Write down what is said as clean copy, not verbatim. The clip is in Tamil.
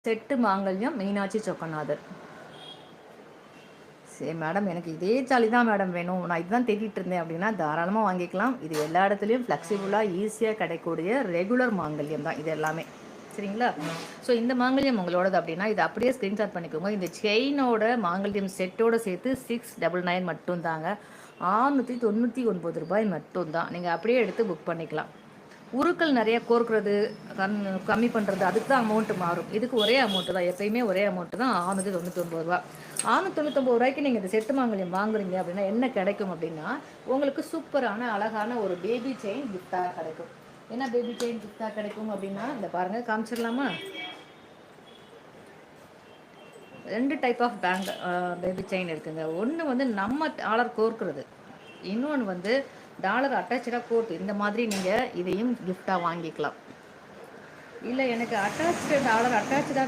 செட்டு மாங்கல்யம் மீனாட்சி சொக்கநாதர். சரி மேடம், எனக்கு இதே சாலி தான் மேடம் வேணும், நான் இதுதான் தேடிட்டு இருந்தேன் அப்படின்னா தாராளமாக வாங்கிக்கலாம். இது எல்லா இடத்துலையும் ஃப்ளெக்சிபிளாக ஈஸியாக கிடைக்கக்கூடிய ரெகுலர் மாங்கல்யம் தான் இது எல்லாமே. சரிங்களா? ஸோ இந்த மாங்கல்யம் உங்களோடது அப்படின்னா இது அப்படியே ஸ்க்ரீன்ஷாட் பண்ணிக்கோங்க. இந்த செயினோட மாங்கல்யம் செட்டோட சேர்த்து 699 மட்டும்தாங்க. 699 ரூபாய் மட்டும்தான். நீங்கள் அப்படியே எடுத்து புக் பண்ணிக்கலாம். உருக்கள் நிறைய கோர்க்கிறது கம்மி பண்ணுறது அதுக்கு தான் அமௌண்ட்டு மாறும். இதுக்கு ஒரே அமௌண்ட்டு தான், எப்பயுமே ஒரே அமௌண்ட்டு தான், 699 ரூபா. 699 ரூபாய்க்கு நீங்கள் இந்த செட்டு மாங்கல்யம் வாங்குறீங்க அப்படின்னா என்ன கிடைக்கும் அப்படின்னா உங்களுக்கு சூப்பரான அழகான ஒரு பேபி செயின் கிஃப்டாக கிடைக்கும். என்ன பேபி செயின் கிஃப்டாக கிடைக்கும் அப்படின்னா இந்த பாருங்கள், காமிச்சிடலாமா? 2 டைப் ஆஃப் பேபி செயின் இருக்குங்க. ஒன்று வந்து நம்ம டாலர் கோர்க்கிறது, இன்னொன்று வந்து டாலர் அட்டாச்சாக கோர்த்து. இந்த மாதிரி நீங்கள் இதையும் கிஃப்டாக வாங்கிக்கலாம். இல்லை எனக்கு டாலர் அட்டாச்சாக